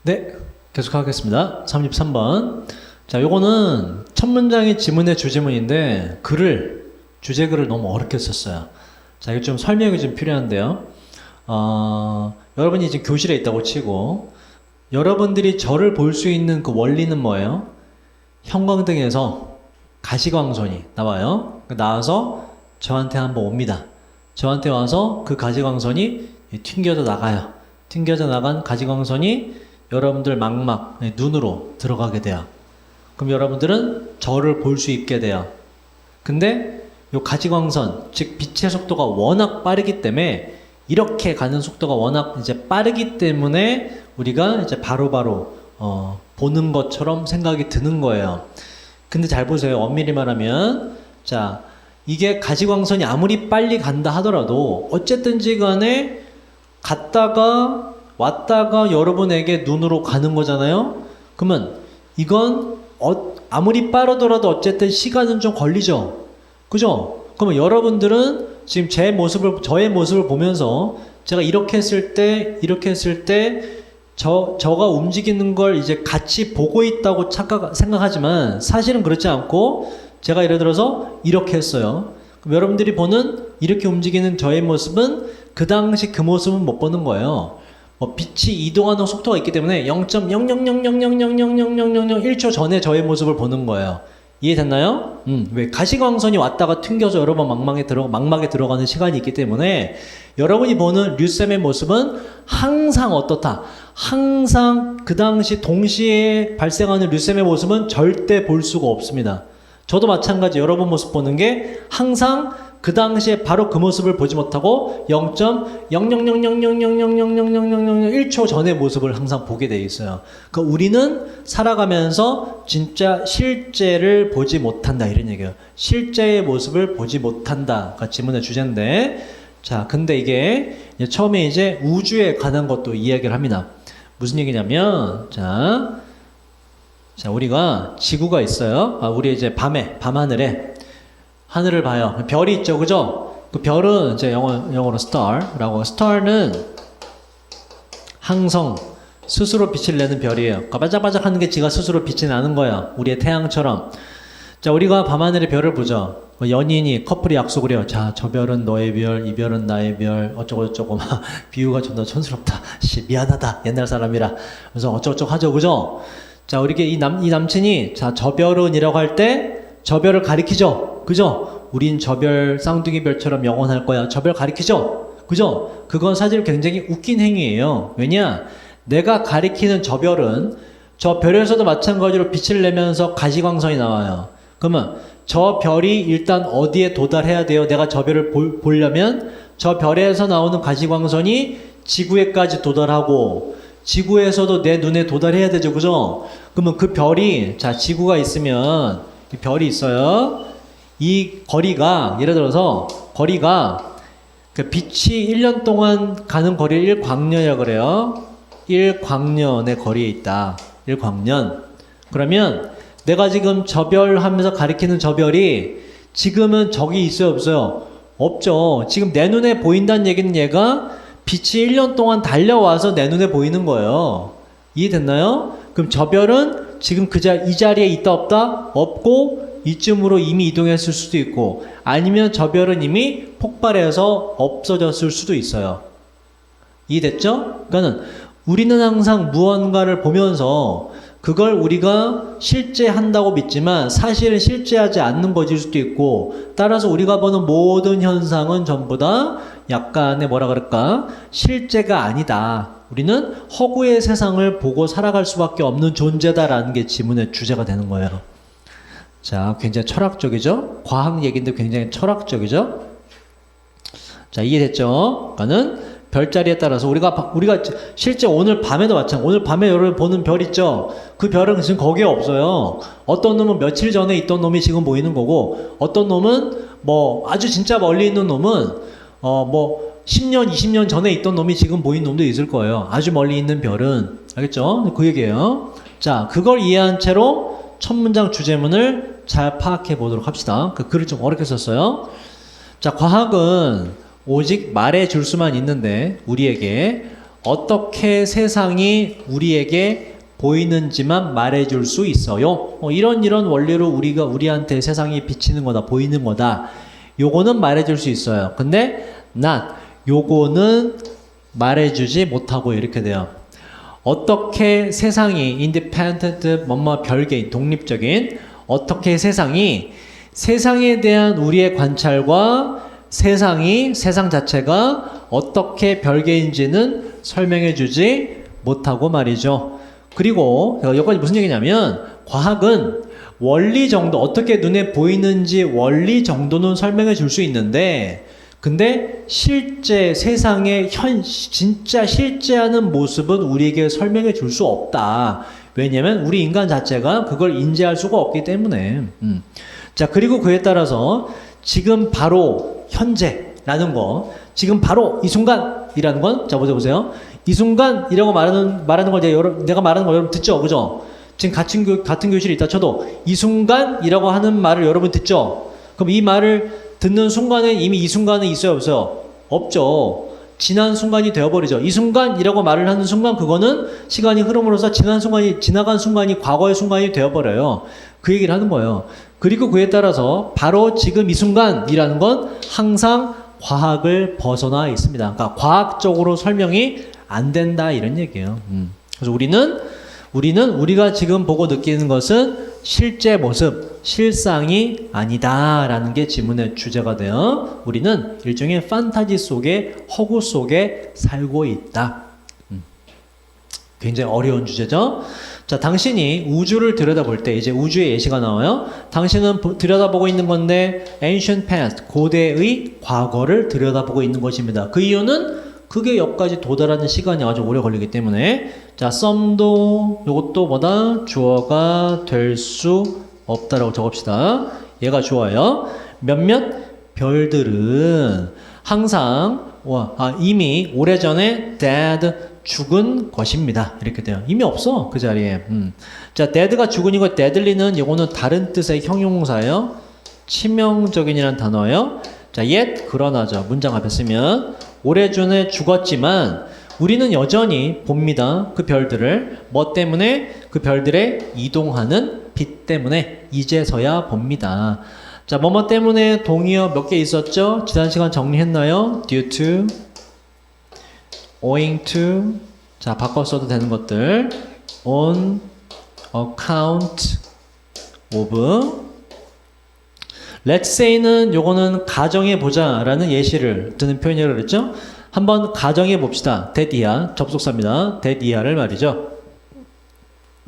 네, 계속하겠습니다. 33번. 자, 요거는 첫 문장이 지문의 주지문인데 주제글을 너무 어렵게 썼어요. 자, 이거 좀 설명이 좀 필요한데요. 여러분이 지금 교실에 있다고 치고 여러분들이 저를 볼 수 있는 그 원리는 뭐예요? 형광등에서 가시광선이 나와요. 나와서 저한테 한번 옵니다. 저한테 와서 그 가시광선이 튕겨져 나가요. 튕겨져 나간 가시광선이 여러분들 망막, 눈으로 들어가게 돼요. 그럼 여러분들은 저를 볼 수 있게 돼요. 근데 요 가시광선, 즉 빛의 속도가 워낙 빠르기 때문에 이렇게 가는 속도가 워낙 이제 빠르기 때문에 우리가 이제 바로바로 보는 것처럼 생각이 드는 거예요. 근데 잘 보세요. 엄밀히 말하면 자, 이게 가시광선이 아무리 빨리 간다 하더라도 어쨌든지 간에 갔다가 왔다가 여러분에게 눈으로 가는 거잖아요. 그러면 이건 아무리 빠르더라도 어쨌든 시간은 좀 걸리죠. 그죠? 그러면 여러분들은 지금 저의 모습을 보면서 제가 이렇게 했을 때 저가 움직이는 걸 이제 같이 보고 있다고 생각하지만 사실은 그렇지 않고 제가 예를 들어서 이렇게 했어요. 그럼 여러분들이 보는 이렇게 움직이는 저의 모습은 그 당시 그 모습은 못 보는 거예요. 빛이 이동하는 속도가 있기 때문에 0.00000000001초 전에 저의 모습을 보는 거예요. 이해됐나요? 왜? 가시광선이 왔다가 튕겨서 여러분 망막에 들어가는 시간이 있기 때문에 여러분이 보는 류쌤의 모습은 항상 어떻다? 항상 그 당시 동시에 발생하는 류쌤의 모습은 절대 볼 수가 없습니다. 저도 마찬가지 여러분 모습 보는 게 항상 그 당시에 바로 그 모습을 보지 못하고 0.00000000001초 전의 모습을 항상 보게 돼 있어요. 그러니까 우리는 살아가면서 진짜 실제를 보지 못한다 이런 얘기예요. 실제의 모습을 보지 못한다가 지문의 주제인데 자, 근데 이게 처음에 이제 우주에 관한 것도 이야기를 합니다. 무슨 얘기냐면 자, 우리가 지구가 있어요. 우리 이제 밤하늘에 하늘을 봐요. 별이 있죠, 그죠? 그 별은 이제 영어로 star라고. star는 항성, 스스로 빛을 내는 별이에요. 그러니까 반짝반짝하는 게 지가 스스로 빛이 나는 거야. 우리의 태양처럼. 자, 우리가 밤하늘의 별을 보죠. 연인이 커플이 약속을 해요. 자, 저 별은 너의 별, 이 별은 나의 별, 어쩌고저쩌고 막 비유가 존나 촌스럽다. 미안하다. 옛날 사람이라. 그래서 어쩌고저쩌고 하죠, 그죠? 자, 우리게 이 남친이 자, 저 별은이라고 할 때 저 별을 가리키죠. 그죠? 우린 저 별 쌍둥이 별처럼 영원할 거야. 저 별 가리키죠. 그죠? 그건 사실 굉장히 웃긴 행위예요. 왜냐? 내가 가리키는 저 별은 저 별에서도 마찬가지로 빛을 내면서 가시광선이 나와요. 그러면 저 별이 일단 어디에 도달해야 돼요? 내가 저 별을 보려면 저 별에서 나오는 가시광선이 지구에까지 도달하고 지구에서도 내 눈에 도달해야 되죠. 그죠? 그러면 그 별이 자, 지구가 있으면 이 별이 있어요. 이 거리가 예를 들어서 거리가 그 빛이 1년 동안 가는 거리를 1광년이라고 그래요. 1광년의 거리에 있다. 1광년. 그러면 내가 지금 저 별 하면서 가리키는 저 별이 지금은 저기 있어요, 없어요? 없죠. 지금 내 눈에 보인다는 얘기는 얘가 빛이 1년 동안 달려와서 내 눈에 보이는 거예요. 이해됐나요? 그럼 저 별은 지금 이 자리에 있다 없다? 없고 이쯤으로 이미 이동했을 수도 있고 아니면 저 별은 이미 폭발해서 없어졌을 수도 있어요. 이해됐죠? 그러니까 우리는 항상 무언가를 보면서 그걸 우리가 실제 한다고 믿지만 사실은 실제하지 않는 것일 수도 있고 따라서 우리가 보는 모든 현상은 전부 다 약간의 뭐라 그럴까? 실제가 아니다. 우리는 허구의 세상을 보고 살아갈 수밖에 없는 존재다라는 게 지문의 주제가 되는 거예요. 자, 굉장히 철학적이죠? 과학 얘기인데 굉장히 철학적이죠? 자, 이해됐죠? 그러니까는 별자리에 따라서 우리가 실제 오늘 밤에도 마찬가지. 오늘 밤에 여러분 보는 별 있죠? 그 별은 지금 거기에 없어요. 어떤 놈은 며칠 전에 있던 놈이 지금 보이는 거고, 어떤 놈은 뭐 아주 진짜 멀리 있는 놈은 10년, 20년 전에 있던 놈이 지금 보이는 놈도 있을 거예요. 아주 멀리 있는 별은. 알겠죠? 그 얘기예요. 자, 그걸 이해한 채로 첫 문장 주제문을 잘 파악해 보도록 합시다. 그 글을 좀 어렵게 썼어요. 자, 과학은 오직 말해 줄 수만 있는데 우리에게 어떻게 세상이 우리에게 보이는지만 말해줄 수 있어요. 이런 원리로 우리가 우리한테 세상이 비치는 거다, 보이는 거다. 요거는 말해줄 수 있어요. 근데 not 요거는 말해주지 못하고 이렇게 돼요. 어떻게 세상이 independent 뭐뭐 별개인 독립적인 어떻게 세상이 세상에 대한 우리의 관찰과 세상 자체가 어떻게 별개인지는 설명해 주지 못하고 말이죠. 그리고 여기까지 무슨 얘기냐면 과학은 원리 정도 어떻게 눈에 보이는지 원리 정도는 설명해 줄 수 있는데 근데 실제 세상의 진짜 실제하는 모습은 우리에게 설명해 줄 수 없다. 왜냐면 우리 인간 자체가 그걸 인지할 수가 없기 때문에. 자, 그리고 그에 따라서 지금 바로 현재라는 거, 지금 바로 이 순간이라는 건, 자, 보세요. 이 순간이라고 말하는 걸 내가 말하는 거 여러분 듣죠? 그죠? 지금 같은 교실에 있다 쳐도 이 순간이라고 하는 말을 여러분 듣죠? 그럼 이 말을 듣는 순간에 이미 이 순간에 있어요, 없어요? 없죠. 지난 순간이 되어버리죠. 이 순간이라고 말을 하는 순간 그거는 시간이 흐름으로써 지나간 순간이 과거의 순간이 되어버려요. 그 얘기를 하는 거예요. 그리고 그에 따라서 바로 지금 이 순간이라는 건 항상 과학을 벗어나 있습니다. 그러니까 과학적으로 설명이 안 된다 이런 얘기예요. 그래서 우리는 우리가 지금 보고 느끼는 것은 실제 모습, 실상이 아니다라는 게 지문의 주제가 돼요. 우리는 일종의 판타지 속에 허구 속에 살고 있다. 굉장히 어려운 주제죠. 자, 당신이 우주를 들여다볼 때 이제 우주의 예시가 나와요. 당신은 들여다보고 있는 건데 ancient past, 고대의 과거를 들여다보고 있는 것입니다. 그 이유는 그게 여기까지 도달하는 시간이 아주 오래 걸리기 때문에 자, some도 요것도 뭐다? 주어가 될 수 없다라고 적읍시다. 얘가 주어예요. 몇몇 별들은 항상 이미 오래전에 dead 죽은 것입니다. 이렇게 돼요. 이미 없어 그 자리에. 자, dead가 죽은이고 deadly는 이거는 다른 뜻의 형용사예요. 치명적인이라는 단어예요. 자, yet 그러나죠. 문장 앞에 쓰면 오래전에 죽었지만 우리는 여전히 봅니다. 그 별들을. 뭐 때문에? 그 별들의 이동하는 빛 때문에 이제서야 봅니다. 자, 뭐뭐 때문에 동의어 몇 개 있었죠? 지난 시간 정리했나요? due to, owing to, 자, 바꿔 써도 되는 것들. on account of. let's say는 요거는 가정해 보자 라는 예시를 드는 표현이라고 그랬죠? 한번 가정해 봅시다. that year, 접속사입니다. that year를 말이죠.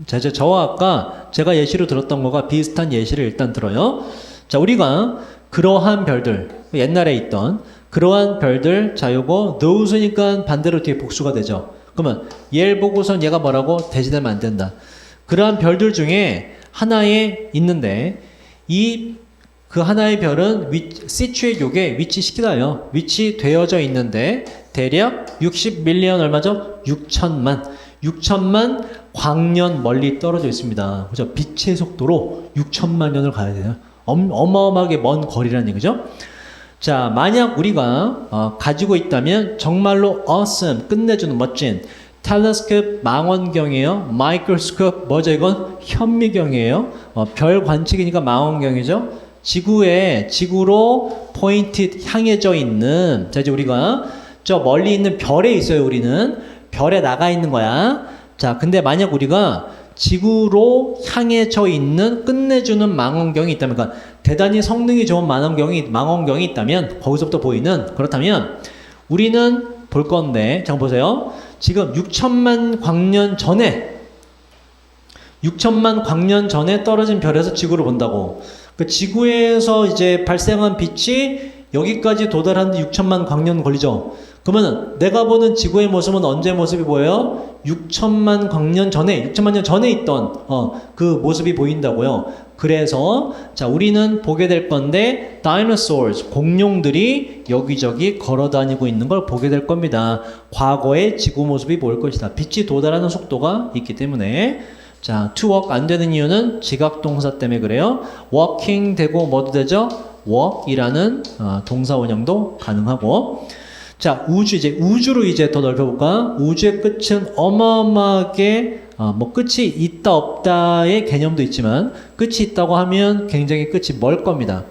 자, 이제 저와 아까 제가 예시로 들었던 거가 비슷한 예시를 일단 들어요. 자, 우리가 그러한 별들, 옛날에 있던 그러한 별들, 자, 요거 those니까 반대로 뒤에 복수가 되죠. 그러면 얘를 보고선 얘가 뭐라고 대신하면 안 된다. 그러한 별들 중에 하나에 있는데 그 하나의 별은 situate 요게 위치시키다요. 위치되어져 있는데 대략 60밀리언 얼마죠? 6천만 광년 멀리 떨어져 있습니다. 그죠? 빛의 속도로 6천만 년을 가야 돼요. 어마어마하게 먼 거리라는 얘기죠. 자, 만약 우리가 가지고 있다면 정말로 awesome, 끝내주는 멋진 텔레스코프 망원경이에요. 마이크로스코프 뭐죠? 이건 현미경이에요. 별 관측이니까 망원경이죠. 지구로 포인트 향해져 있는, 자, 이제 우리가 저 멀리 있는 별에 있어요. 우리는 별에 나가 있는 거야. 자, 근데 만약 우리가 지구로 향해져 있는 끝내주는 망원경이 있다면, 그러니까 대단히 성능이 좋은 망원경이 있다면, 거기서부터 보이는, 그렇다면 우리는 볼 건데, 잠깐 보세요. 지금 6천만 광년 전에 떨어진 별에서 지구를 본다고. 그 지구에서 이제 발생한 빛이 여기까지 도달하는데 6천만 광년 걸리죠. 그러면 내가 보는 지구의 모습은 언제 모습이 보여요? 6천만 년 전에 있던 그 모습이 보인다고요. 그래서 자, 우리는 보게 될 건데 dinosaurs, 공룡들이 여기저기 걸어다니고 있는 걸 보게 될 겁니다. 과거의 지구 모습이 보일 것이다. 빛이 도달하는 속도가 있기 때문에. 자, to walk 안 되는 이유는 지각동사 때문에 그래요. walking 되고 뭐도 되죠? walk이라는 동사 원형도 가능하고. 자, 이제 우주로 이제 더 넓혀볼까? 우주의 끝은 어마어마하게, 뭐 끝이 있다 없다의 개념도 있지만, 끝이 있다고 하면 굉장히 끝이 멀 겁니다.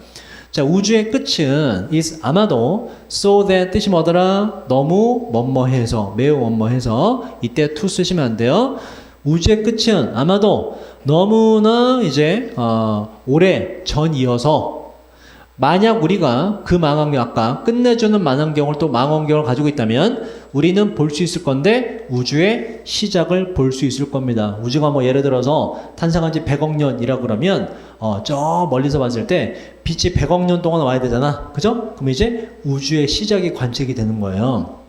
자, 우주의 끝은 is 아마도 so that 뜻이 뭐더라? 너무 뭐뭐해서, 매우 뭐뭐해서, 이때 to 쓰시면 안 돼요. 우주의 끝은 아마도 너무나 이제, 오래 전이어서, 만약 우리가 그 망원경, 아까 끝내주는 망원경을 또 망원경을 가지고 있다면 우리는 볼 수 있을 건데 우주의 시작을 볼 수 있을 겁니다. 우주가 뭐 예를 들어서 탄생한 지 100억 년이라 그러면 저 멀리서 봤을 때 빛이 100억 년 동안 와야 되잖아. 그죠? 그럼 이제 우주의 시작이 관측이 되는 거예요.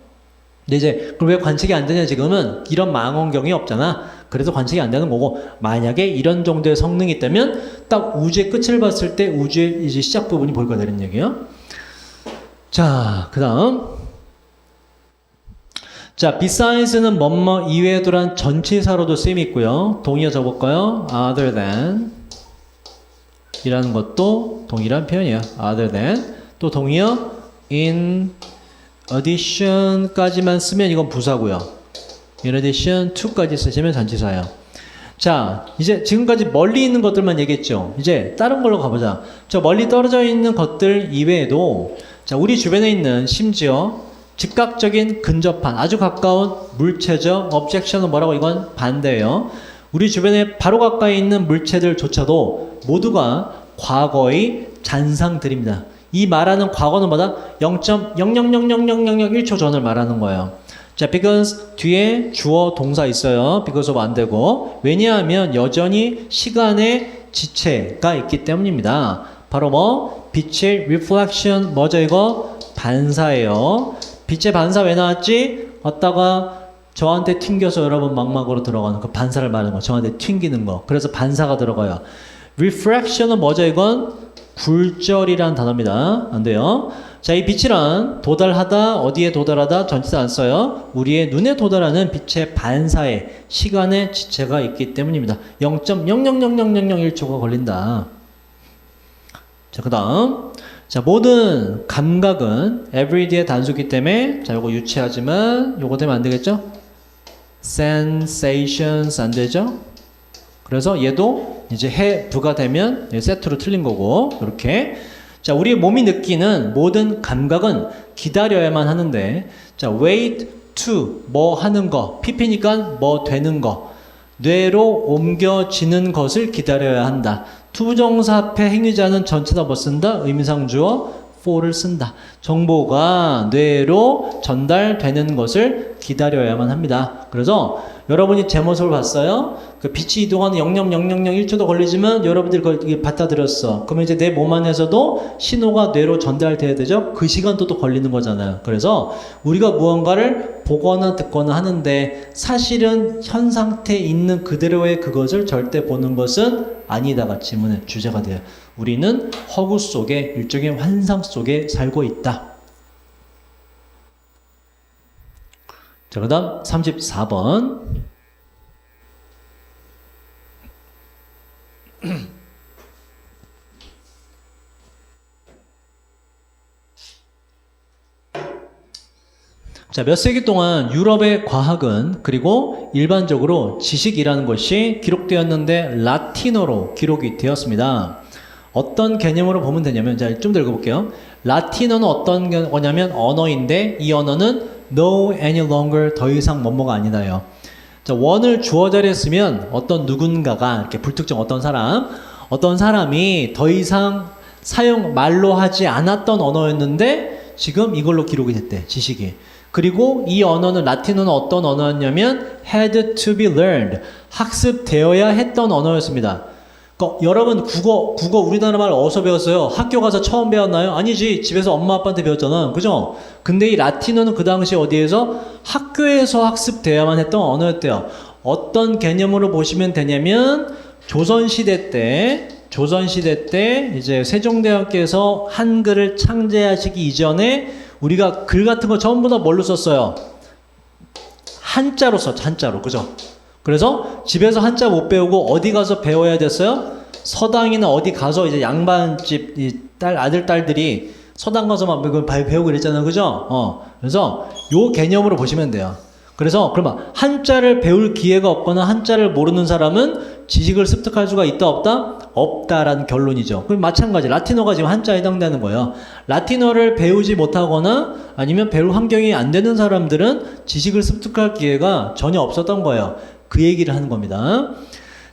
근데 이제 그럼 왜 관측이 안 되냐 지금은 이런 망원경이 없잖아. 그래서 관측이 안 되는 거고 만약에 이런 정도의 성능이 있다면 딱 우주의 끝을 봤을 때 우주의 이제 시작 부분이 보이게 되는 얘기예요. 자, 그다음 자, besides는 뭐뭐 이외에도란 전치사로도 쓰임이 있고요. 동의어 적어볼까요? other than 이라는 것도 동일한 표현이에요. other than 또 동의어 in addition까지만 쓰면 이건 부사고요. in addition to까지 쓰시면 전치사예요. 자, 이제 지금까지 멀리 있는 것들만 얘기했죠. 이제 다른 걸로 가보자. 저 멀리 떨어져 있는 것들 이외에도 자, 우리 주변에 있는 심지어 즉각적인 근접한 아주 가까운 물체적 objection은 뭐라고 이건 반대예요. 우리 주변에 바로 가까이 있는 물체들조차도 모두가 과거의 잔상들입니다. 이 말하는 과거는 뭐다? 0.00000001초 전을 말하는 거예요. 자, because 뒤에 주어 동사 있어요. because of 안 되고. 왜냐하면 여전히 시간의 지체가 있기 때문입니다. 바로 뭐? 빛의 reflection 뭐죠 이거? 반사예요. 빛의 반사 왜 나왔지? 왔다가 저한테 튕겨서 여러분 망막으로 들어가는 그 반사를 말하는 거. 저한테 튕기는 거. 그래서 반사가 들어가요. refraction은 뭐죠 이건? 굴절이라는 단어입니다. 안 돼요. 자, 이 빛이란 도달하다, 어디에 도달하다 전치사 안 써요. 우리의 눈에 도달하는 빛의 반사에 시간의 지체가 있기 때문입니다. 0.000001초가 걸린다. 자, 그 다음. 자, 모든 감각은 everyday의 단수기 때문에 자, 요거 유치하지만 요거 되면 안 되겠죠? sensations 안 되죠? 그래서 얘도 이제 부가 되면 세트로 틀린 거고 이렇게 자 우리의 몸이 느끼는 모든 감각은 기다려야만 하는데 자 wait to 뭐 하는 거 pp니까 뭐 되는 거 뇌로 옮겨지는 것을 기다려야 한다. 투부정사 앞에 행위자는 전체다 뭐 쓴다? 의미상 주어 for를 쓴다. 정보가 뇌로 전달되는 것을 기다려야만 합니다. 그래서 여러분이 제 모습을 봤어요? 그 빛이 이동하는 0.0001초도 걸리지만 여러분들이 그걸 받아들였어. 그러면 이제 내 몸 안에서도 신호가 뇌로 전달돼야 되죠? 그 시간도 또 걸리는 거잖아요. 그래서 우리가 무언가를 보거나 듣거나 하는데 사실은 현 상태에 있는 그대로의 그것을 절대 보는 것은 아니다가 지문의 주제가 돼요. 우리는 허구 속에 일종의 환상 속에 살고 있다. 자, 그 다음 34번. 자, 몇 세기 동안 유럽의 과학은 그리고 일반적으로 지식이라는 것이 기록되었는데 라틴어로 기록이 되었습니다. 어떤 개념으로 보면 되냐면 자, 좀 더 읽어볼게요. 라틴어는 어떤 거냐면 언어인데 이 언어는 no any longer 더 이상 뭐뭐가 아니다요. 자, 원을 주어 자리에 쓰면 어떤 누군가가 이렇게 불특정 어떤 사람이 더 이상 말로 하지 않았던 언어였는데 지금 이걸로 기록이 됐대. 지식이. 그리고 이 언어는 라틴어는 어떤 언어였냐면 had to be learned. 학습되어야 했던 언어였습니다. 여러분 국어 우리나라 말 어디서 배웠어요? 학교 가서 처음 배웠나요? 아니지. 집에서 엄마 아빠한테 배웠잖아. 그죠? 근데 이 라틴어는 그 당시 어디에서? 학교에서 학습되어야만 했던 언어였대요. 어떤 개념으로 보시면 되냐면 조선시대 때 이제 세종대왕께서 한글을 창제하시기 이전에 우리가 글 같은 거 전부 다 뭘로 썼어요? 한자로 썼죠. 한자로. 그죠? 그래서 집에서 한자 못 배우고 어디 가서 배워야 됐어요? 서당이나 어디 가서 이제 양반집 아들, 딸들이 서당 가서 막 이걸 배우고 이랬잖아요. 그죠? 그래서 요 개념으로 보시면 돼요. 그래서 그러면 한자를 배울 기회가 없거나 한자를 모르는 사람은 지식을 습득할 수가 있다 없다? 없다라는 결론이죠. 그럼 마찬가지 라틴어가 지금 한자에 해당되는 거예요. 라틴어를 배우지 못하거나 아니면 배울 환경이 안 되는 사람들은 지식을 습득할 기회가 전혀 없었던 거예요. 그 얘기를 하는 겁니다.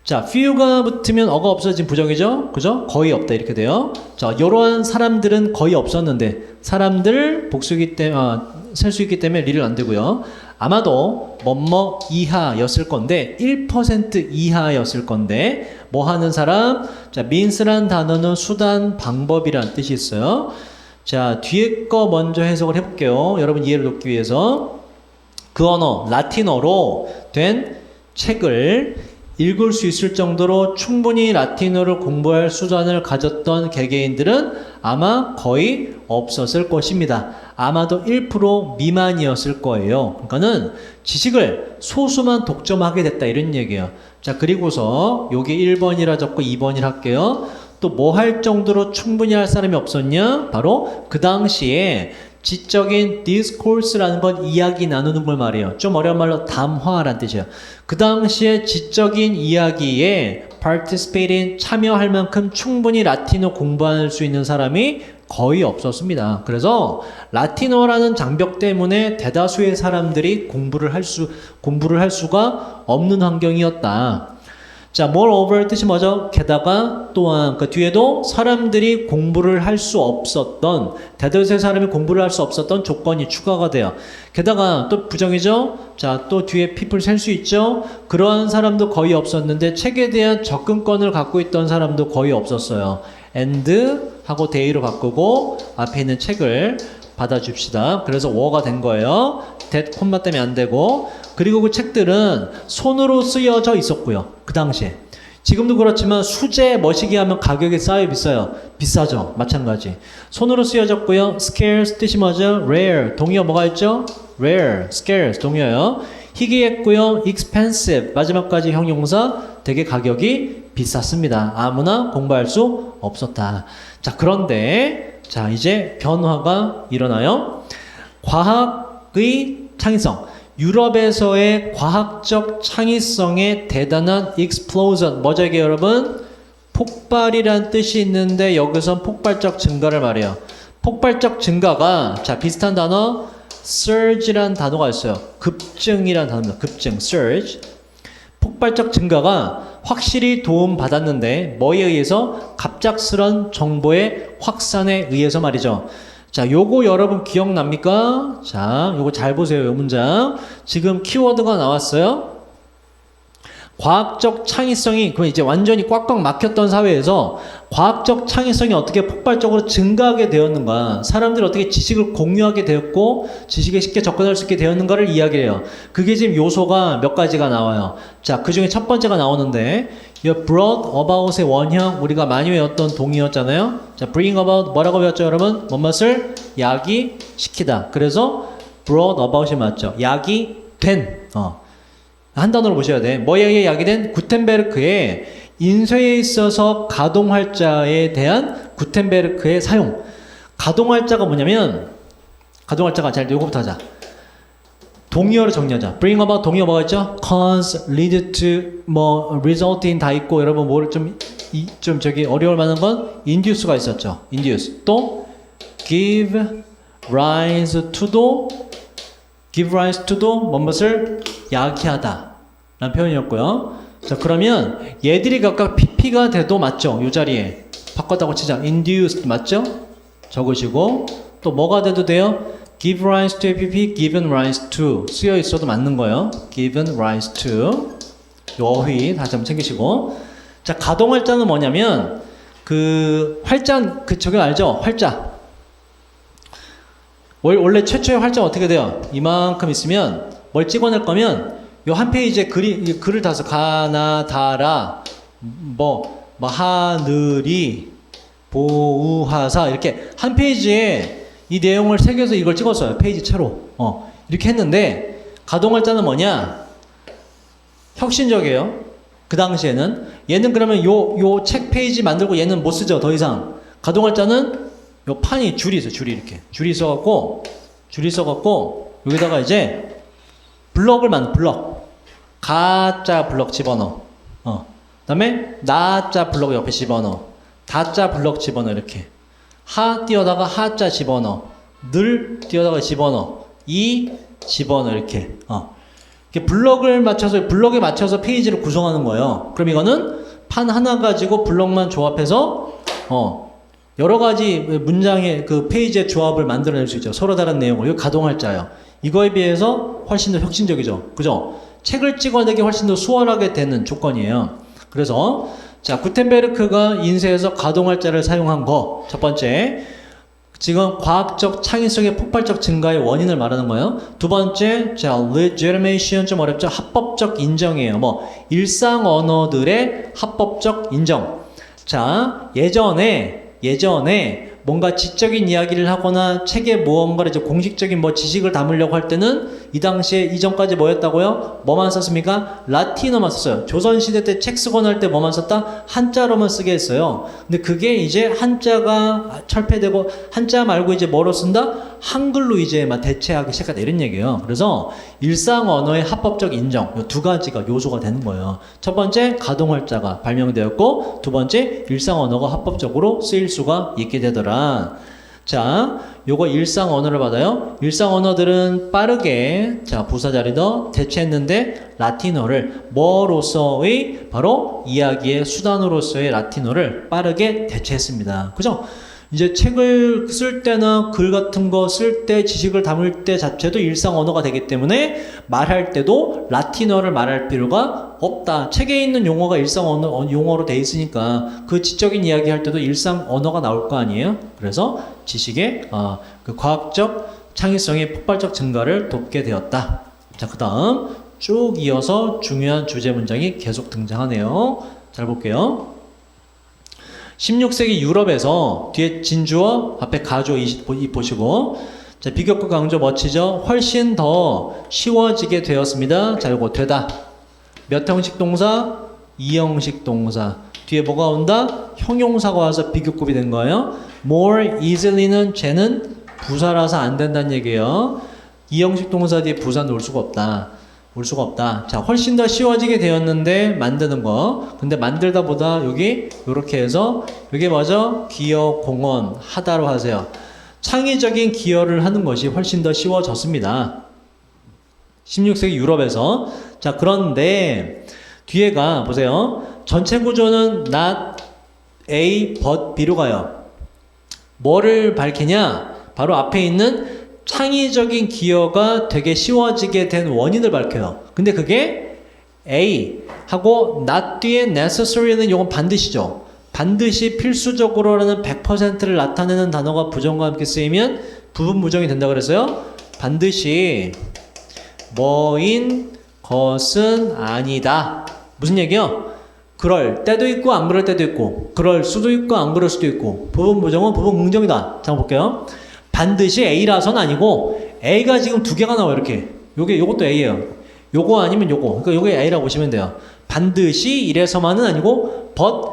자, few가 붙으면 어가 없어진 부정이죠? 그죠? 거의 없다 이렇게 돼요. 자, 이러한 사람들은 거의 없었는데 사람들 복수기 때문에 셀 수 있기 때문에 리를 안 되고요. 아마도 뭐뭐 이하였을 건데 1% 이하였을 건데 뭐 하는 사람? 자, means란 단어는 수단, 방법이라는 뜻이 있어요. 자, 뒤에 거 먼저 해석을 해볼게요. 여러분 이해를 돕기 위해서 그 언어, 라틴어로 된 책을 읽을 수 있을 정도로 충분히 라틴어를 공부할 수단을 가졌던 개개인들은 아마 거의 없었을 것입니다. 아마도 1% 미만이었을 거예요. 그러니까는 지식을 소수만 독점하게 됐다 이런 얘기예요. 자, 그리고서 여기 1번이라 적고 2번이라 할게요. 또 뭐 할 정도로 충분히 할 사람이 없었냐? 바로 그 당시에 지적인 discourse라는 건 이야기 나누는 걸 말해요. 좀 어려운 말로 담화라는 뜻이에요. 그 당시에 지적인 이야기에 participating, 참여할 만큼 충분히 라틴어 공부할 수 있는 사람이 거의 없었습니다. 그래서 라틴어라는 장벽 때문에 대다수의 사람들이 공부를 할 수가 없는 환경이었다. 자, moreover 뜻이 뭐죠? 게다가 또한 그 뒤에도 사람들이 공부를 할 수 없었던, 대다수의 사람이 공부를 할 수 없었던 조건이 추가가 돼요. 게다가 또 부정이죠? 자, 또 뒤에 people 셀 수 있죠? 그러한 사람도 거의 없었는데 책에 대한 접근권을 갖고 있던 사람도 거의 없었어요. and 하고 day로 바꾸고 앞에 있는 책을 받아줍시다. 그래서 워가 된 거예요. that 콤마 때문에 안 되고, 그리고 그 책들은 손으로 쓰여져 있었고요. 그 당시에. 지금도 그렇지만 수제 머시기 하면 가격이 쌓여 비싸요. 비싸죠. 마찬가지. 손으로 쓰여졌고요. scarce 뜻이 뭐죠? rare. 동의어 뭐가 있죠? rare, scarce 동의어요. 희귀했고요. expensive. 마지막까지 형용사 되게 가격이 비쌌습니다. 아무나 공부할 수 없었다. 자, 그런데 자, 이제 변화가 일어나요. 과학의 창의성. 유럽에서의 과학적 창의성의 대단한 explosion. 뭐죠 이게 여러분? 폭발이란 뜻이 있는데 여기선 폭발적 증가를 말해요. 폭발적 증가가 자 비슷한 단어 surge란 단어가 있어요. 급증이란 단어입니다. 급증, surge. 폭발적 증가가 확실히 도움받았는데 뭐에 의해서? 갑작스런 정보의 확산에 의해서 말이죠. 자, 요거 여러분 기억납니까? 자, 요거 잘 보세요. 요 문장. 지금 키워드가 나왔어요. 과학적 창의성이, 그럼 이제 완전히 꽉꽉 막혔던 사회에서 과학적 창의성이 어떻게 폭발적으로 증가하게 되었는가, 사람들이 어떻게 지식을 공유하게 되었고 지식에 쉽게 접근할 수 있게 되었는가를 이야기해요. 그게 지금 요소가 몇 가지가 나와요. 자, 그 중에 첫 번째가 나오는데 이 brought about의 원형 우리가 많이 외웠던 동의였잖아요. 자, bring about 뭐라고 배웠죠 여러분? 뭔것을 야기시키다. 그래서 brought about이 맞죠. 야기된. 한 단어로 보셔야 돼. 뭐에 의해 야기된? 구텐베르크의 인쇄에 있어서 가동활자에 대한 구텐베르크의 사용. 가동활자가 뭐냐면, 가동활자가 잘 요거부터 하자. 동의어를 정리하자. bring about 동의어 뭐가 있죠? cause, lead to, 뭐 result in 다 있고, 여러분 뭐를 좀 저기 어려울 만한 건 induce가 있었죠. induce. 또 give rise to도 뭔것을 야기하다 라는 표현이었고요. 자, 그러면 얘들이 각각 pp가 돼도 맞죠? 이 자리에 바꿨다고 치자. induced 맞죠? 적으시고 또 뭐가 돼도 돼요? give rise to pp, given rise to 쓰여 있어도 맞는 거예요. given rise to 어휘 다시 한번 챙기시고. 자, 가동활자는 뭐냐면 그 활자, 그 저기 알죠? 활자. 원래 최초의 활자가 어떻게 돼요? 이만큼 있으면 뭘 찍어낼 거면 요 한 페이지에 글을 다서 가나다라 뭐 하늘이 보우하사 이렇게 한 페이지에 이 내용을 새겨서 이걸 찍었어요. 페이지 채로. 이렇게 했는데 가동활자는 뭐냐? 혁신적이에요. 그 당시에는 얘는 그러면 요 책 페이지 만들고 얘는 못 쓰죠. 더 이상. 가동활자는 요 판이 줄이 있어요. 줄이 이렇게. 줄이 있어갖고 여기다가 이제 블럭. 가짜 블럭 집어넣어. 그다음에 나자 블럭 옆에 집어넣어. 다자 블럭 집어넣어. 이렇게. 하 띄어다가 하자 집어넣어. 늘 띄어다가 집어넣어. 이 집어넣어. 이렇게. 이렇게 블럭에 맞춰서 페이지를 구성하는 거예요. 그럼 이거는 판 하나 가지고 블럭만 조합해서 여러 가지 문장의 그 페이지의 조합을 만들어낼 수 있죠. 서로 다른 내용을. 이거 가동할 자예요. 이거에 비해서 훨씬 더 혁신적이죠. 그죠? 책을 찍어내기 훨씬 더 수월하게 되는 조건이에요. 그래서 자, 구텐베르크가 인쇄해서 가동할 자를 사용한 거. 첫 번째, 지금 과학적 창의성의 폭발적 증가의 원인을 말하는 거예요. 두 번째, 자, legitimation 좀 어렵죠? 합법적 인정이에요. 일상 언어들의 합법적 인정. 자, 예전에 뭔가 지적인 이야기를 하거나 책에 무언가를 이제 공식적인 지식을 담으려고 할 때는 이 당시에 이전까지 뭐였다고요? 뭐만 썼습니까? 라틴어만 썼어요. 조선시대 때 책 쓰거나 할 때 뭐만 썼다? 한자로만 쓰게 했어요. 근데 그게 이제 한자가 철폐되고 한자 말고 이제 뭐로 쓴다? 한글로 이제 막 대체하기 시작하다 이런 얘기예요. 그래서 일상 언어의 합법적 인정 이 두 가지가 요소가 되는 거예요. 첫 번째 가동할 자가 발명되었고 두 번째 일상 언어가 합법적으로 쓰일 수가 있게 되더라. 자, 요거 일상 언어를 받아요. 일상 언어들은 빠르게 자 부사 자리도 대체했는데 라틴어를 뭐로서의 바로 이야기의 수단으로서의 라틴어를 빠르게 대체했습니다. 그죠? 이제 책을 쓸 때나 글 같은 거 쓸 때 지식을 담을 때 자체도 일상 언어가 되기 때문에 말할 때도 라틴어를 말할 필요가 없다. 책에 있는 용어가 일상 언어, 용어로 돼 있으니까 그 지적인 이야기 할 때도 일상 언어가 나올 거 아니에요? 그래서 지식의 그 과학적 창의성의 폭발적 증가를 돕게 되었다. 자, 그 다음 쭉 이어서 중요한 주제 문장이 계속 등장하네요. 잘 볼게요. 16세기 유럽에서 뒤에 진주어 앞에 가주어 이 보시고 자 비교과 강조 멋지죠? 훨씬 더 쉬워지게 되었습니다. 자 요거 되다 몇 형식 동사? 2형식 동사 뒤에 뭐가 온다? 형용사가 와서 비교급이 된 거예요. more easily는 쟤는 부사라서 안 된다는 얘기예요. 2형식 동사 뒤에 부사 놓을 수가 없다. 자, 훨씬 더 쉬워지게 되었는데 만드는 거. 근데 만들다 보다 여기 요렇게 해서 이게 뭐죠? 기여 공헌 하다로 하세요. 창의적인 기여를 하는 것이 훨씬 더 쉬워졌습니다. 16세기 유럽에서. 자, 그런데 뒤에가 보세요. 전체 구조는 not A but B로 가요. 뭐를 밝히냐? 바로 앞에 있는 창의적인 기여가 되게 쉬워지게 된 원인을 밝혀요. 근데 그게 A 하고 not 뒤에 necessary는 이건 반드시죠. 반드시 필수적으로라는 100%를 나타내는 단어가 부정과 함께 쓰이면 부분 부정이 된다 그랬어요. 반드시 뭐인 것은 아니다. 무슨 얘기요? 그럴 때도 있고 안 그럴 때도 있고 그럴 수도 있고 안 그럴 수도 있고 부분 부정은 부분 긍정이다. 자 볼게요. 반드시 A라서는 아니고 A가 지금 두 개가 나와요. 이렇게 요것도 A예요. 요거 아니면 요거. 그러니까 요게 A라고 보시면 돼요. 반드시 이래서만은 아니고 but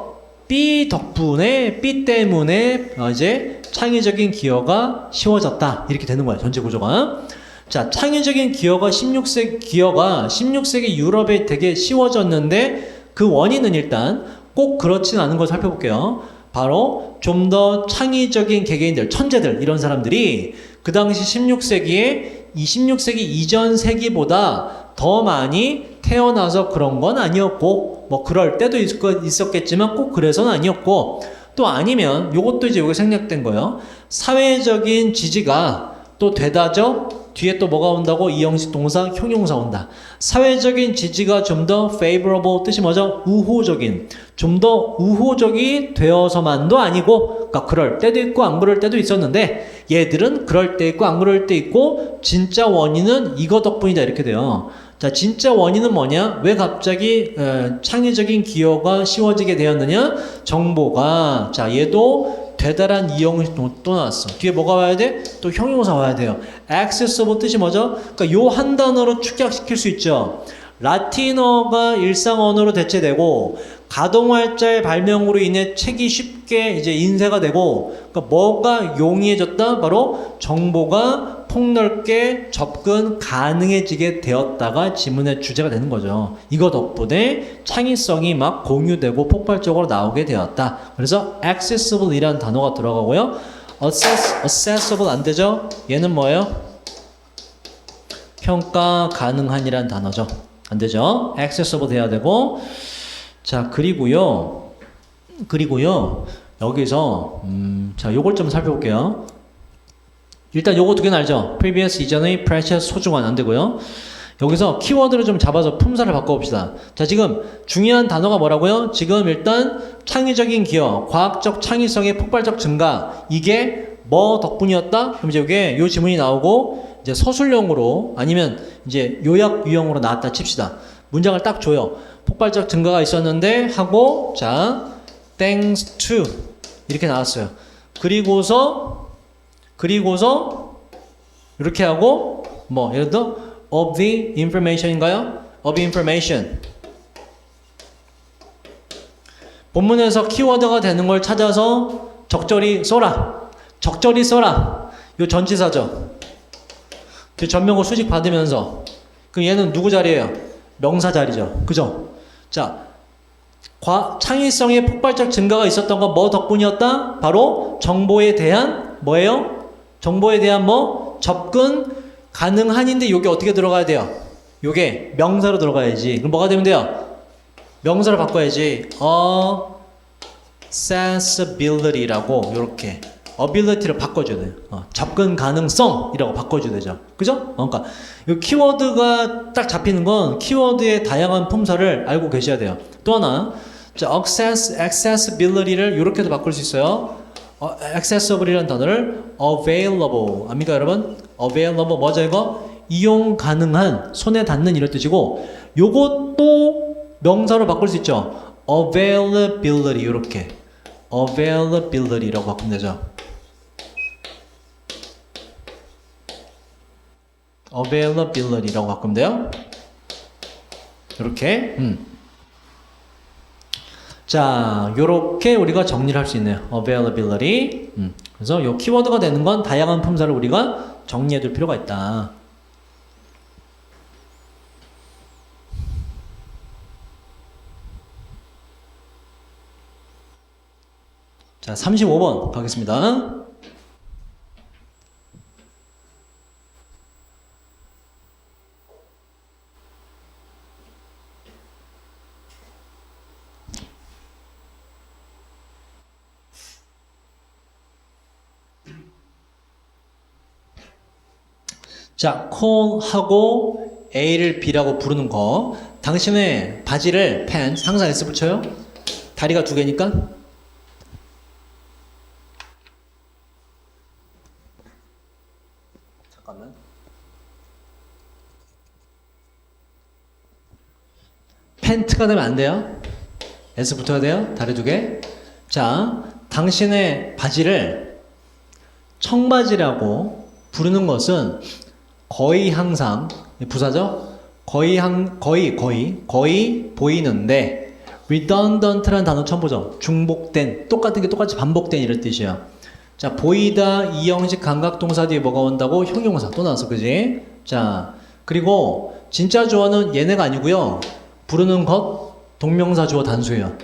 B 덕분에 B 때문에 이제 창의적인 기여가 쉬워졌다. 이렇게 되는 거예요. 전체 구조가. 자, 창의적인 기여가 16세기 유럽에 되게 쉬워졌는데 그 원인은 일단 꼭 그렇진 않은 걸 살펴볼게요. 바로 좀 더 창의적인 개개인들, 천재들 이런 사람들이 그 당시 16세기에 16세기 이전 세기보다 더 많이 태어나서 그런 건 아니었고 그럴 때도 있었겠지만 꼭 그래서는 아니었고 또 아니면 요것도 이제 여기 생략된 거예요. 사회적인 지지가 또 되다죠. 뒤에 또 뭐가 온다고? 이형식 동사, 형용사 온다. 사회적인 지지가 좀 더 favorable 뜻이 뭐죠? 우호적인. 좀 더 우호적이 되어서만도 아니고 그러니까 그럴 때도 있고 안 그럴 때도 있었는데 얘들은 그럴 때 있고 안 그럴 때 있고 진짜 원인은 이거 덕분이다 이렇게 돼요. 자, 진짜 원인은 뭐냐? 왜 갑자기 창의적인 기여가 쉬워지게 되었느냐? 정보가 자 얘도 되달한 이형식 또 나왔어. 뒤에 뭐가 와야 돼? 또 형용사 와야 돼요. accessible 뜻이 뭐죠? 그러니까 요 한 단어로 축약시킬 수 있죠. 라틴어가 일상 언어로 대체되고 가동활자의 발명으로 인해 책이 쉽게 이제 인쇄가 되고, 그러니까 뭐가 용이해졌다? 바로 정보가 폭넓게 접근 가능해지게 되었다가 지문의 주제가 되는 거죠. 이거 덕분에 창의성이 막 공유되고 폭발적으로 나오게 되었다. 그래서 accessible이라는 단어가 들어가고요. accessible 안 되죠? 얘는 뭐예요? 평가 가능한이라는 단어죠. 안 되죠? accessible 돼야 되고, 자, 그리고요, 여기서, 자, 요걸 좀 살펴볼게요. 일단 요거 두 개는 알죠? previous 이전의 precious 소중한 안 되고요. 여기서 키워드를 좀 잡아서 품사를 바꿔봅시다. 자, 지금 중요한 단어가 뭐라고요? 지금 일단 창의적인 기여, 과학적 창의성의 폭발적 증가, 이게 뭐 덕분이었다? 그럼 이제 이게 요 지문이 나오고, 이제 서술형으로 아니면 이제 요약 유형으로 나왔다 칩시다. 문장을 딱 줘요. 폭발적 증가가 있었는데 하고, 자, thanks to 이렇게 나왔어요. 그리고서 이렇게 하고, 뭐 예를 들어 of the information인가요? of information. 본문에서 키워드가 되는 걸 찾아서 적절히 써라. 요 전치사죠. 그 전명호 수직 받으면서. 그럼 얘는 누구 자리예요? 명사 자리죠. 그죠? 자, 창의성의 폭발적 증가가 있었던 건 뭐 덕분이었다? 바로 정보에 대한 뭐예요? 정보에 대한 뭐? 접근 가능한인데 요게 어떻게 들어가야 돼요? 요게 명사로 들어가야지. 그럼 뭐가 되면 돼요? 명사로 바꿔야지. accessibility라고 요렇게 ability를 바꿔줘야 돼요. 접근 가능성이라고 바꿔줘야 되죠. 그죠? 그러니까 이 키워드가 딱 잡히는 건 키워드의 다양한 품사를 알고 계셔야 돼요. 또 하나, 자, accessibility를 이렇게도 바꿀 수 있어요. accessible이라는 단어를 available, 압니까 여러분? available 뭐죠 이거? 이용 가능한, 손에 닿는 이런 뜻이고, 요것도 명사로 바꿀 수 있죠. availability 이렇게 availability라고 바꾸면 되죠. availability라고 바꾸면 돼요. 이렇게. 자, 요렇게 우리가 정리를 할 수 있네요. availability. 그래서 요 키워드가 되는 건 다양한 품사를 우리가 정리해 둘 필요가 있다. 자, 35번 가겠습니다. 자, call하고 A를 B라고 부르는 거. 당신의 바지를 pants, 항상 S 붙여요. 다리가 두 개니까. 잠깐만. 팬트가 되면 안 돼요. S 붙어야 돼요. 다리 두 개. 자, 당신의 바지를 청바지라고 부르는 것은 거의 항상, 부사죠? 거의 보이는데, redundant라는 단어 처음 보죠? 중복된, 똑같은 게 똑같이 반복된 이런 뜻이에요. 자, 보이다, 이형식 감각동사 뒤에 뭐가 온다고? 형용사 또 나왔어, 그지? 자, 그리고 진짜 주어는 얘네가 아니고요. 부르는 것, 동명사 주어 단수예요.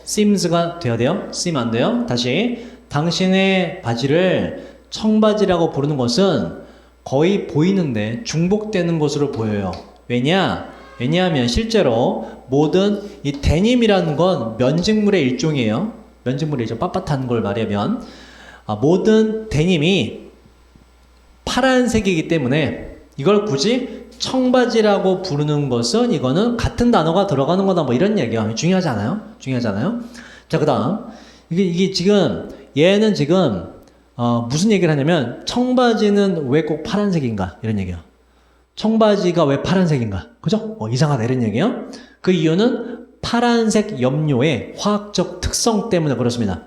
seems가 돼야 돼요. seem 안 돼요. 다시, 당신의 바지를 청바지라고 부르는 것은 거의 보이는데 중복되는 것으로 보여요. 왜냐하면 실제로 모든 이 데님이라는 건 면직물의 일종이에요. 면직물의 일종, 빳빳한 걸 말하면 모든 데님이 파란색이기 때문에 이걸 굳이 청바지라고 부르는 것은 이거는 같은 단어가 들어가는 거다 뭐 이런 얘기야. 중요하지 않아요? 자, 그 다음 이게 지금 얘는 지금 무슨 얘기를 하냐면 청바지는 왜 꼭 파란색인가 이런 얘기야. 청바지가 왜 파란색인가, 그죠? 이상하다 이런 얘기예요. 그 이유는 파란색 염료의 화학적 특성 때문에 그렇습니다.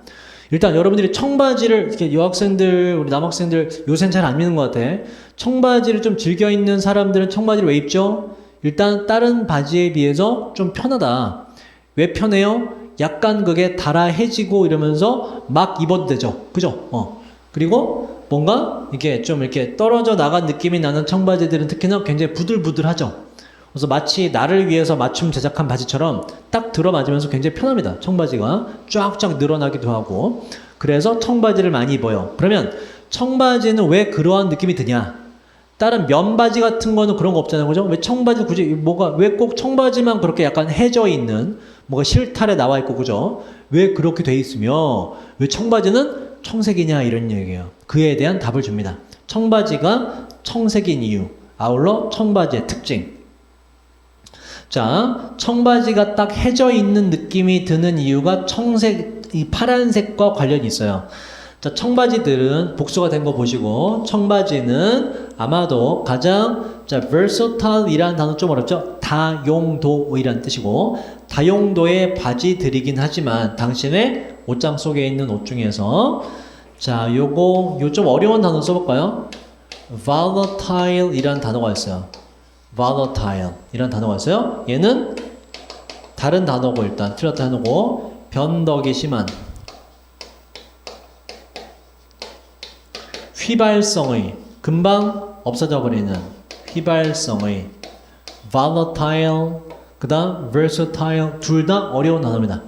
일단 여러분들이 청바지를 이렇게 여학생들, 우리 남학생들 요새는 잘 안 입는 것 같아. 청바지를 좀 즐겨 입는 사람들은 청바지를 왜 입죠? 일단 다른 바지에 비해서 좀 편하다. 왜 편해요? 약간 그게 달아해지고 이러면서 막 입어도 되죠. 그죠? 그리고 뭔가 이게 좀 이렇게 떨어져 나간 느낌이 나는 청바지들은 특히나 굉장히 부들부들하죠. 그래서 마치 나를 위해서 맞춤 제작한 바지처럼 딱 들어맞으면서 굉장히 편합니다. 청바지가 쫙쫙 늘어나기도 하고. 그래서 청바지를 많이 입어요. 그러면 청바지는 왜 그러한 느낌이 드냐? 다른 면바지 같은 거는 그런 거 없잖아요. 그죠? 왜 청바지 굳이 왜 꼭 청바지만 그렇게 약간 해져 있는 뭐가 실타래 나와 있고 그죠? 왜 그렇게 돼 있으며 왜 청바지는 청색이냐 이런 얘기예요. 그에 대한 답을 줍니다. 청바지가 청색인 이유. 아울러 청바지의 특징. 자, 청바지가 딱 해져 있는 느낌이 드는 이유가 이 파란색과 관련이 있어요. 자, 청바지들은 복수가 된 거 보시고, 청바지는 아마도 가장, versatile이라는 단어 좀 어렵죠? 다용도이라는 뜻이고, 다용도의 바지들이긴 하지만, 당신의 옷장 속에 있는 옷 중에서, 자, 요 좀 어려운 단어 써볼까요? volatile이라는 단어가 있어요. volatile 이란 단어가 있어요. 얘는 다른 단어고 일단 틀렸다 해놓고 변덕이 심한 휘발성의 금방 없어져 버리는 휘발성의 volatile 그 다음 versatile 둘 다 어려운 단어입니다.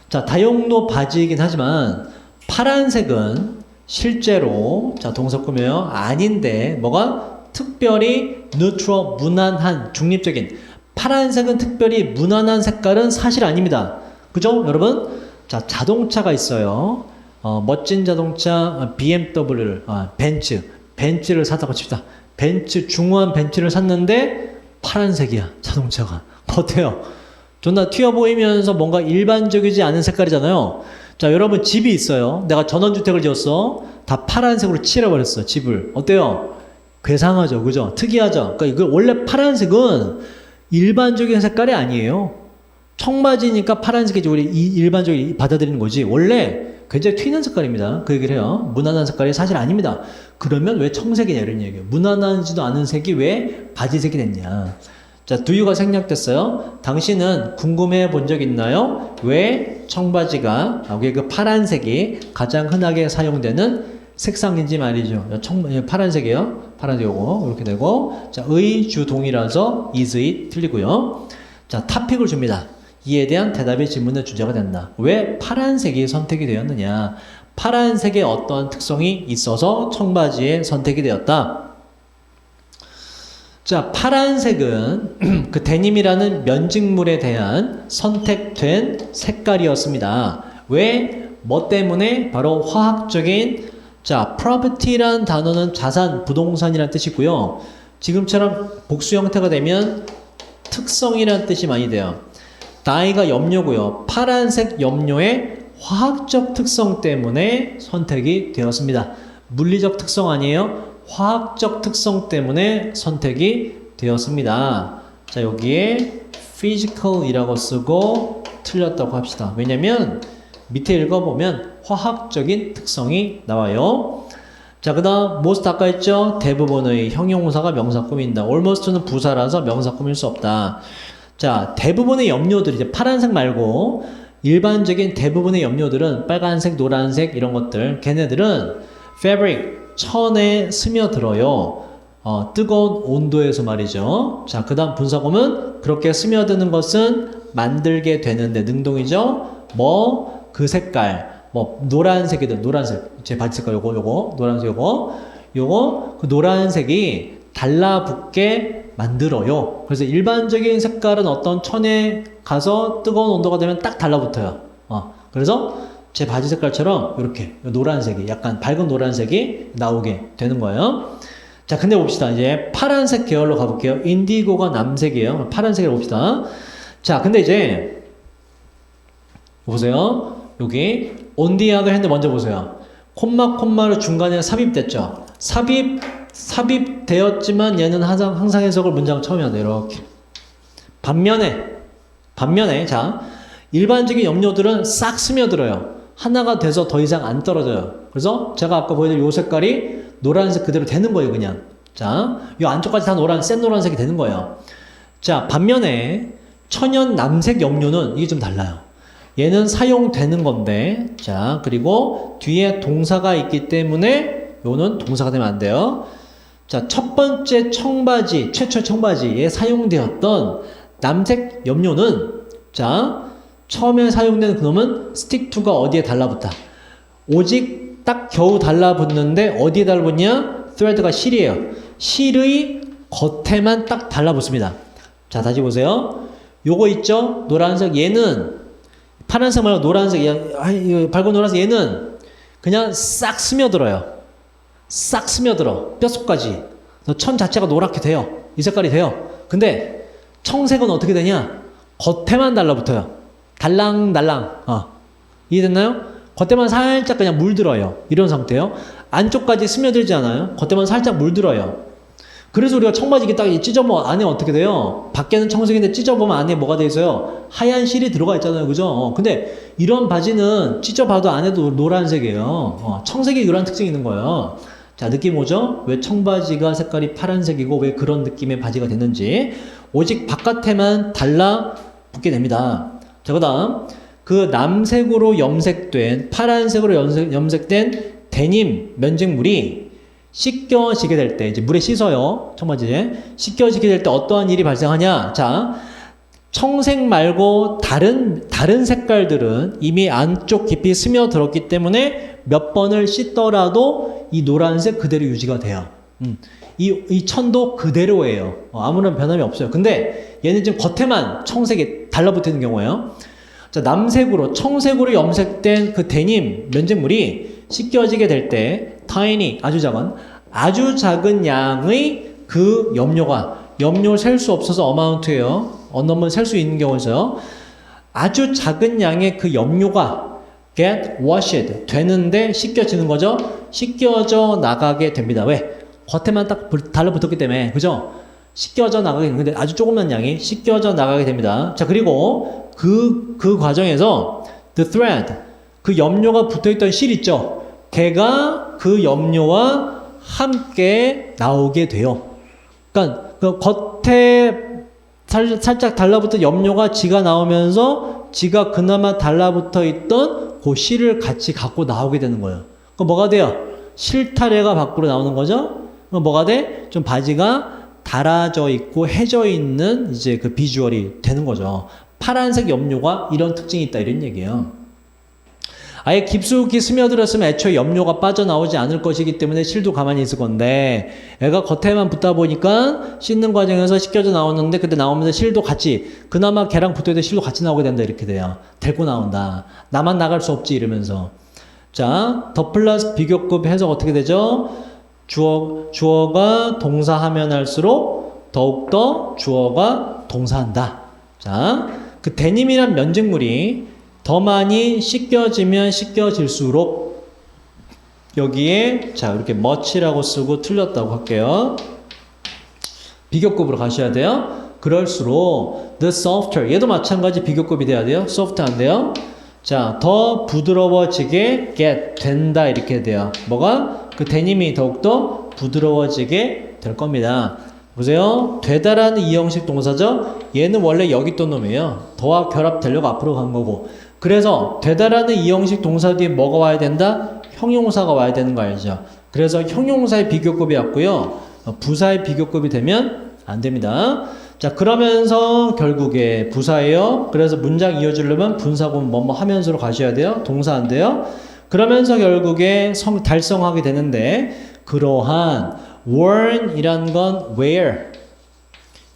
자, 다용도 바지이긴 하지만 파란색은 실제로 자 동사 꾸며요. 아닌데 뭐가 특별히 neutral, 무난한, 중립적인 파란색은 특별히 무난한 색깔은 사실 아닙니다. 그죠? 여러분? 자, 자동차가 있어요. 멋진 자동차 BMW를 벤츠를 샀다고 칩시다. 중후한 벤츠를 샀는데 파란색이야. 자동차가. 어때요? 존나 튀어 보이면서 뭔가 일반적이지 않은 색깔이잖아요. 자, 여러분 집이 있어요. 내가 전원주택을 지었어. 다 파란색으로 칠해버렸어. 집을. 어때요? 괴상하죠. 그죠? 특이하죠? 그러니까 이거 원래 파란색은 일반적인 색깔이 아니에요. 청바지니까 파란색이지 우리 일반적으로 받아들이는 거지. 원래 굉장히 튀는 색깔입니다. 그 얘기를 해요. 무난한 색깔이 사실 아닙니다. 그러면 왜 청색이냐 이런 얘기예요. 무난하지도 않은 색이 왜 바지색이 됐냐. 자, 두유가 생략됐어요. 당신은 궁금해 본 적 있나요? 왜 청바지가 그 파란색이 가장 흔하게 사용되는 색상인지 말이죠. 파란색이에요. 파란색 요거 이렇게 되고 자, 의 주동이라서 is의 틀리고요. 자, 토픽을 줍니다. 이에 대한 대답이 질문의 주제가 된다. 왜 파란색이 선택이 되었느냐? 파란색의 어떤 특성이 있어서 청바지에 선택이 되었다. 자, 파란색은 그 데님이라는 면직물에 대한 선택된 색깔이었습니다. 왜? 뭐 때문에? 바로 화학적인 자, property란 단어는 자산, 부동산이라는 뜻이고요. 지금처럼 복수 형태가 되면 특성이라는 뜻이 많이 돼요. dye가 염료고요. 파란색 염료의 화학적 특성 때문에 선택이 되었습니다. 물리적 특성 아니에요. 화학적 특성 때문에 선택이 되었습니다. 자, 여기에 physical이라고 쓰고 틀렸다고 합시다. 왜냐면 밑에 읽어보면 화학적인 특성이 나와요. 자, 그 다음 most 아까 했죠? 대부분의 형용사가 명사 꾸민다. almost는 부사라서 명사 꾸밀 수 없다. 자, 대부분의 염료들 이제 파란색 말고 일반적인 대부분의 염료들은 빨간색, 노란색 이런 것들 걔네들은 fabric 천에 스며들어요. 뜨거운 온도에서 말이죠. 자, 그 다음 분사구문 그렇게 스며드는 것은 만들게 되는데 능동이죠. 뭐 그 색깔 뭐 노란색이든 노란색 제 바지 색깔 요거 노란색 요거 그 노란색이 달라붙게 만들어요. 그래서 일반적인 색깔은 어떤 천에 가서 뜨거운 온도가 되면 딱 달라붙어요. 그래서 제 바지 색깔처럼 이렇게 노란색이 약간 밝은 노란색이 나오게 되는 거예요. 자, 근데 봅시다. 이제 파란색 계열로 가볼게요. 인디고가 남색이에요. 파란색으로 봅시다. 자, 근데 이제 보세요. 여기 on the other hand 먼저 보세요. 콤마로 중간에 삽입됐죠. 삽입되었지만 얘는 항상 해석을 문장 처음에 한다. 이렇게 반면에 자, 일반적인 염료들은 싹 스며들어요. 하나가 돼서 더 이상 안 떨어져요. 그래서 제가 아까 보여드린 요 색깔이 노란색 그대로 되는 거예요. 그냥 자, 요 안쪽까지 다 센 노란색이 되는 거예요. 자, 반면에 천연 남색 염료는 이게 좀 달라요. 얘는 사용되는 건데, 자, 그리고 뒤에 동사가 있기 때문에 요는 동사가 되면 안 돼요. 자, 첫 번째 청바지, 최초 청바지에 사용되었던 남색 염료는, 자, 처음에 사용된 그놈은 stick to가 어디에 달라붙다. 오직 딱 겨우 달라붙는데 어디에 달라붙냐? thread가 실이에요. 실의 겉에만 딱 달라붙습니다. 자, 다시 보세요. 요거 있죠? 노란색 얘는 파란색 말고 노란색, 밝은 노란색 얘는 그냥 싹 스며들어요. 싹 스며들어. 뼛속까지. 천 자체가 노랗게 돼요. 이 색깔이 돼요. 근데 청색은 어떻게 되냐? 겉에만 달라붙어요. 달랑달랑. 이해됐나요? 겉에만 살짝 그냥 물들어요. 이런 상태예요. 안쪽까지 스며들지 않아요. 겉에만 살짝 물들어요. 그래서 우리가 청바지 딱 찢어보면 안에 어떻게 돼요? 밖에는 청색인데 찢어보면 안에 뭐가 돼 있어요? 하얀 실이 들어가 있잖아요. 그죠? 근데 이런 바지는 찢어봐도 안에도 노란색이에요. 청색이 이런 특징이 있는 거예요. 자, 느낌 오죠? 왜 청바지가 색깔이 파란색이고 왜 그런 느낌의 바지가 됐는지. 오직 바깥에만 달라붙게 됩니다. 자, 그 다음 그 남색으로 염색된, 파란색으로 염색된 데님 면직물이 씻겨지게 될 때, 이제 물에 씻어요. 청바지에. 씻겨지게 될 때 어떠한 일이 발생하냐? 자, 청색 말고 다른 색깔들은 이미 안쪽 깊이 스며들었기 때문에 몇 번을 씻더라도 이 노란색 그대로 유지가 돼요. 이 천도 그대로예요. 아무런 변함이 없어요. 근데 얘는 지금 겉에만 청색이 달라붙는 경우예요. 자, 남색으로, 청색으로 염색된 그 데님 면직물이 씻겨지게 될 때, tiny, 아주 작은 양의 그 염료를 셀 수 없어서 amount예요. 어느만 셀 수 있는 경우죠. 아주 작은 양의 그 염료가 get washed, 되는데 씻겨지는 거죠. 씻겨져 나가게 됩니다. 왜? 겉에만 딱 달라붙었기 때문에, 그죠? 씻겨져 나가게 되는데 아주 조그만 양이 씻겨져 나가게 됩니다. 자, 그리고 그 과정에서 the thread, 그 염료가 붙어있던 실 있죠? 걔가 그 염료와 함께 나오게 돼요. 그러니까 그 겉에 살짝 달라붙은 염료가 지가 나오면서 지가 그나마 달라붙어 있던 그 실을 같이 갖고 나오게 되는 거예요. 그럼 뭐가 돼요? 실타래가 밖으로 나오는 거죠? 그럼 뭐가 돼? 좀 바지가 달아져 있고 해져 있는 이제 그 비주얼이 되는 거죠. 파란색 염료가 이런 특징이 있다, 이런 얘기예요. 아예 깊숙이 스며들었으면 애초에 염료가 빠져나오지 않을 것이기 때문에 실도 가만히 있을 건데, 애가 겉에만 붙다 보니까 씻는 과정에서 씻겨져 나오는데, 그때 나오면서 실도 같이, 그나마 걔랑 붙어있던 실도 같이 나오게 된다, 이렇게 돼요. 데리고 나온다. 나만 나갈 수 없지, 이러면서. 자, 더 플러스 비교급 해석 어떻게 되죠? 주어가 동사하면 할수록 더욱더 주어가 동사한다. 자, 그 데님이란 면직물이 더 많이 씻겨지면 씻겨질수록 여기에 자 이렇게 much라고 쓰고 틀렸다고 할게요. 비교급으로 가셔야 돼요. 그럴수록 the softer, 얘도 마찬가지 비교급이 돼야 돼요. soft 안 돼요. 자, 더 부드러워지게 get 된다, 이렇게 돼요. 뭐가? 그 데님이 더욱더 부드러워지게 될 겁니다. 보세요. 되다라는 이 형식 동사죠. 얘는 원래 여기 있던 놈이에요. 더와 결합되려고 앞으로 간 거고. 그래서 되다라는 이 형식 동사 뒤에 뭐가 와야 된다? 형용사가 와야 되는 거 알죠? 그래서 형용사의 비교급이 왔고요. 부사의 비교급이 되면 안 됩니다. 자, 그러면서 결국에 부사예요. 그래서 문장 이어지려면 분사구문 뭐뭐 하면서로 가셔야 돼요. 동사 안 돼요. 그러면서 결국에 달성하게 되는데, 그러한 worn이란 건 wear.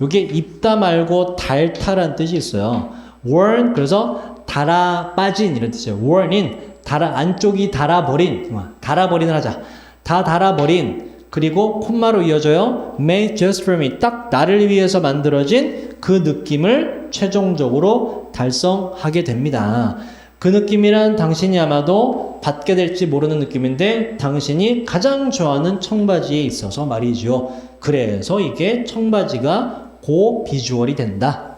요게 입다 말고 닳다란 뜻이 있어요. worn, 그래서 달아 빠진 이런 뜻이에요. worn인, 안쪽이 달아버린을 하자. 다 달아버린, 그리고 콤마로 이어져요. made just for me, 딱 나를 위해서 만들어진 그 느낌을 최종적으로 달성하게 됩니다. 그 느낌이란 당신이 아마도 받게 될지 모르는 느낌인데 당신이 가장 좋아하는 청바지에 있어서 말이죠. 그래서 이게 청바지가 그 비주얼이 된다.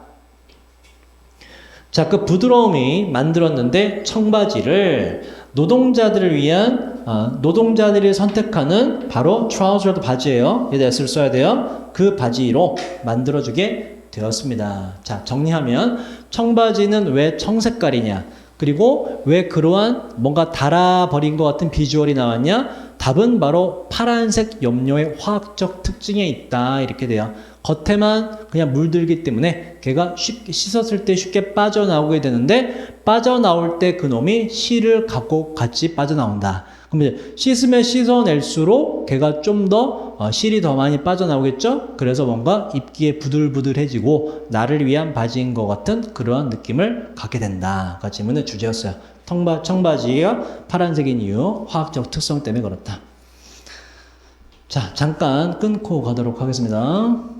자, 그 부드러움이 만들었는데 청바지를 노동자들을 위한 노동자들이 선택하는 바로 트라우저도 바지예요. 얘도 S를 써야 돼요. 그 바지로 만들어주게 되었습니다. 자, 정리하면 청바지는 왜 청색깔이냐? 그리고 왜 그러한 뭔가 달아버린 것 같은 비주얼이 나왔냐? 답은 바로 파란색 염료의 화학적 특징에 있다. 이렇게 돼요. 겉에만 그냥 물들기 때문에 걔가 쉽게 씻었을 때 쉽게 빠져나오게 되는데 빠져나올 때 그놈이 실을 갖고 같이 빠져나온다. 그럼 이제 씻으면 씻어낼수록 걔가 좀 더 실이 더 많이 빠져나오겠죠? 그래서 뭔가 입기에 부들부들해지고 나를 위한 바지인 것 같은 그러한 느낌을 갖게 된다. 가 질문의 주제였어요. 청바지가 파란색인 이유, 화학적 특성 때문에 그렇다. 자, 잠깐 끊고 가도록 하겠습니다.